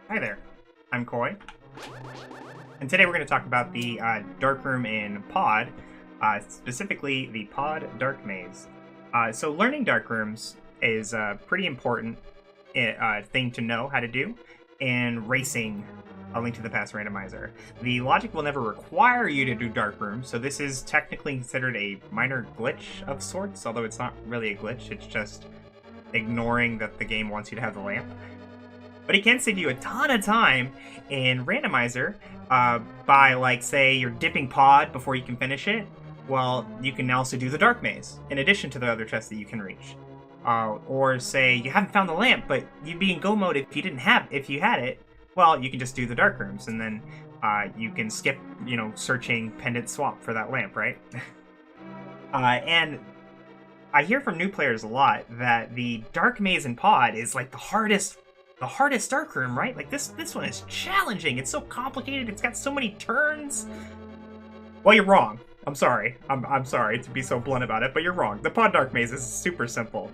Hi there, I'm Coy, and today we're going to talk about the dark room in PoD, specifically the PoD Dark Maze. So learning dark rooms is a pretty important thing to know how to do in racing A Link to the Past randomizer. The logic will never require you to do dark rooms, so this is technically considered a minor glitch of sorts, although it's not really a glitch, it's just ignoring that the game wants you to have the lamp. But it can save you a ton of time in randomizer by, like, say, you're dipping PoD before you can finish it. Well, you can also do the dark maze in addition to the other chests that you can reach. Or say you haven't found the lamp, but you'd be in go mode if you had it. Well, you can just do the dark rooms, and then you can skip, searching pendant swap for that lamp, right? And I hear from new players a lot that the dark maze in PoD is like the hardest dark room, right? Like this one is challenging. It's so complicated. It's got so many turns. Well, you're wrong. I'm sorry. I'm sorry to be so blunt about it, but you're wrong. The PoD dark maze is super simple.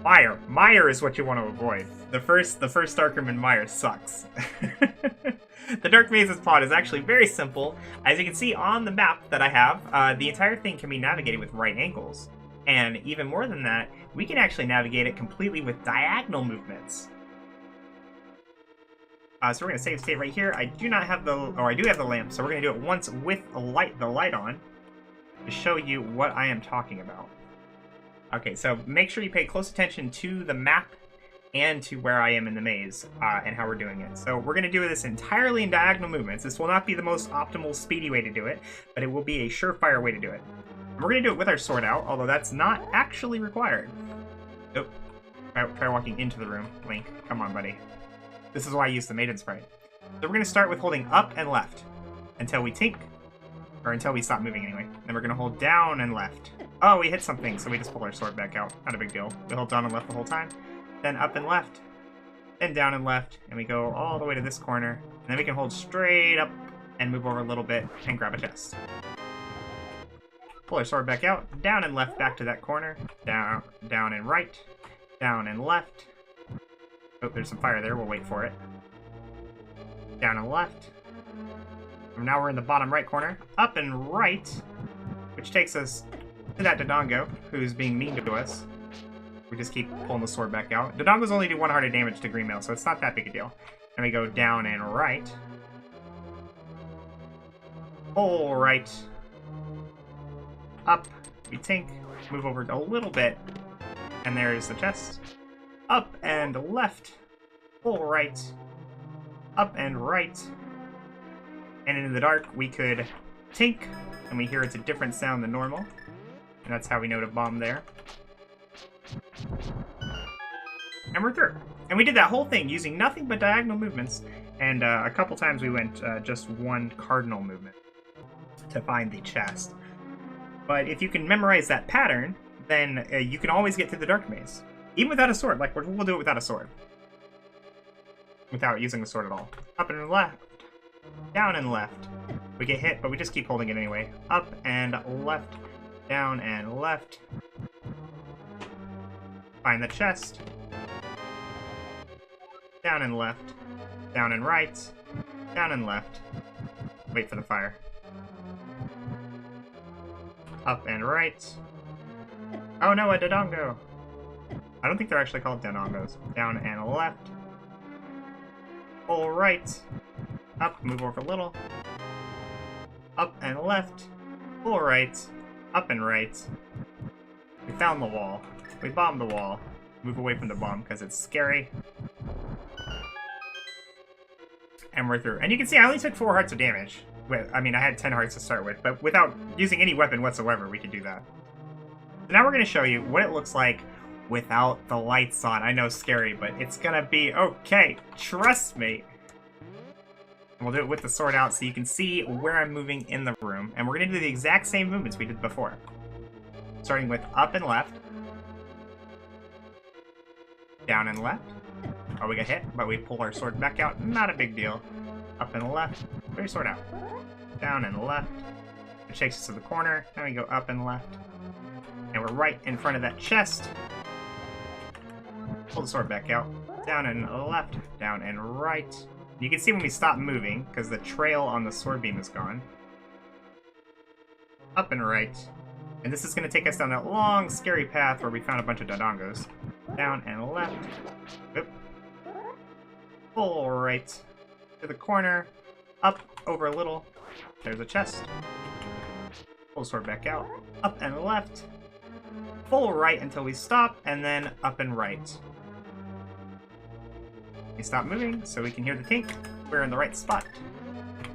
Mire is what you want to avoid. The first dark room in Mire sucks. The dark maze's PoD is actually very simple. As you can see on the map that I have, the entire thing can be navigated with right angles. And even more than that, we can actually navigate it completely with diagonal movements. So we're going to save state right here. I do have the lamp, so we're going to do it once with the light on to show you what I am talking about. Okay, so make sure you pay close attention to the map and to where I am in the maze and how we're doing it. So we're going to do this entirely in diagonal movements. This will not be the most optimal, speedy way to do it, but it will be a surefire way to do it. And we're going to do it with our sword out, although that's not actually required. Oh, try walking into the room, Link. Come on, buddy. This is why I use the Maiden Sprite. So we're going to start with holding up and left until we tink, or until we stop moving anyway. Then we're going to hold down and left. Oh, we hit something, so we just pull our sword back out. Not a big deal. We hold down and left the whole time. Then up and left. Then down and left. And we go all the way to this corner. And then we can hold straight up and move over a little bit and grab a chest. Pull our sword back out. Down and left back to that corner. Down and right. Down and left. Oh, there's some fire there. We'll wait for it. Down and left. And now we're in the bottom right corner. Up and right, which takes us to that Dodongo, who's being mean to us. We just keep pulling the sword back out. Dodongos only do 1 heart of damage to green mail, so it's not that big a deal. Then we go down and right. Pull right. Up. We tink. Move over a little bit. And there's the chest. Up and left, pull right, up and right, and in the dark we could tink, and we hear it's a different sound than normal, and that's how we know to bomb there. And we're through. And we did that whole thing using nothing but diagonal movements, and a couple times we went just one cardinal movement to find the chest. But if you can memorize that pattern, then you can always get through the dark maze. Even without a sword, like we'll do it without a sword. Without using the sword at all. Up and left. Down and left. We get hit, but we just keep holding it anyway. Up and left. Down and left. Find the chest. Down and left. Down and right. Down and left. Wait for the fire. Up and right. Oh no, a Dodongo! I don't think they're actually called Dodongos. Down and left. Pull right. Up, move over a little. Up and left. Pull right. Up and right. We found the wall. We bombed the wall. Move away from the bomb because it's scary. And we're through. And you can see I only took 4 hearts of damage. I mean, I had 10 hearts to start with, but without using any weapon whatsoever, we could do that. So now we're going to show you what it looks like without the lights on. I know, scary, but it's going to be okay. Trust me. And we'll do it with the sword out so you can see where I'm moving in the room. And we're going to do the exact same movements we did before. Starting with up and left. Down and left. Oh, we got hit, but we pull our sword back out. Not a big deal. Up and left. Put your sword out. Down and left. It takes us to the corner. Now we go up and left. And we're right in front of that chest. Pull the sword back out. Down and left. Down and right. You can see when we stop moving, because the trail on the sword beam is gone. Up and right. And this is going to take us down that long, scary path where we found a bunch of Dodongos. Down and left. Oop. Full right. To the corner. Up, over a little. There's a chest. Pull sword back out. Up and left. Full right until we stop, and then up and right. We stop moving so we can hear the tink. We're in the right spot.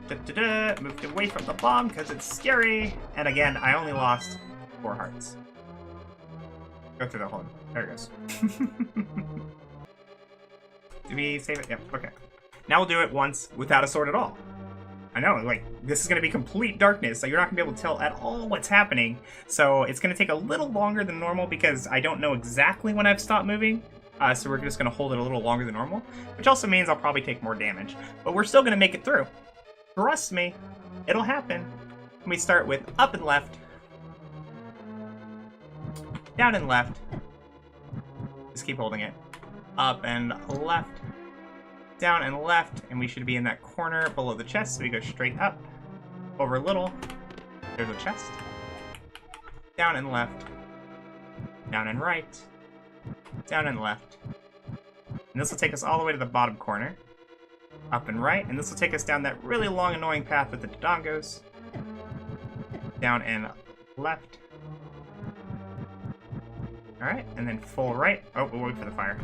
Da-da-da. Moved away from the bomb because it's scary. And again, I only lost 4 hearts. Go through the hole. There it goes. Did we save it? Yep, okay. Now we'll do it once without a sword at all. I know, like, this is going to be complete darkness, so you're not going to be able to tell at all what's happening. So it's going to take a little longer than normal because I don't know exactly when I've stopped moving. So we're just going to hold it a little longer than normal, which also means I'll probably take more damage. But we're still going to make it through. Trust me, it'll happen. We start with up and left. Down and left. Just keep holding it. Up and left. Down and left, and we should be in that corner below the chest, so we go straight up. Over a little. There's a chest. Down and left. Down and right. Down and left. And this will take us all the way to the bottom corner. Up and right, and this will take us down that really long, annoying path with the Dodongos. Down and left. Alright, and then full right. Oh, we'll wait for the fire.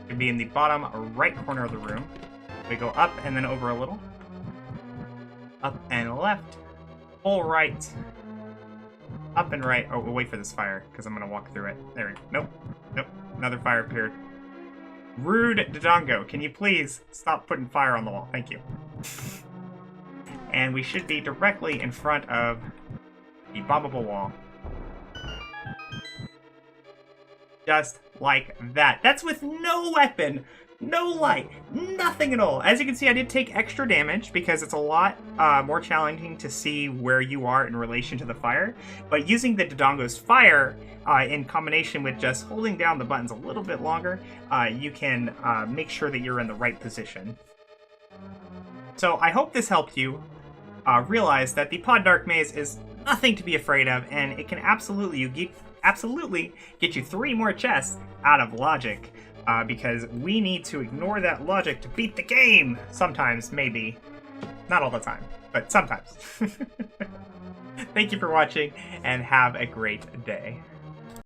Should be in the bottom right corner of the room. We go up and then over a little. Up and left. Full right. Up and right. Oh, we'll wait for this fire, because I'm going to walk through it. There we go. Nope. Nope. Another fire appeared. Rude Dodongo, can you please stop putting fire on the wall? Thank you. And we should be directly in front of the bombable wall. Just like that. That's with no weapon, no light, nothing at all. As you can see, I did take extra damage because it's a lot more challenging to see where you are in relation to the fire. But using the Dodongo's fire in combination with just holding down the buttons a little bit longer, you can make sure that you're in the right position. So I hope this helped you realize that the PoD Dark Maze is nothing to be afraid of, and it can absolutely get you 3 more chests out of logic, because we need to ignore that logic to beat the game. Sometimes, maybe. Not all the time, but sometimes. Thank you for watching, and have a great day.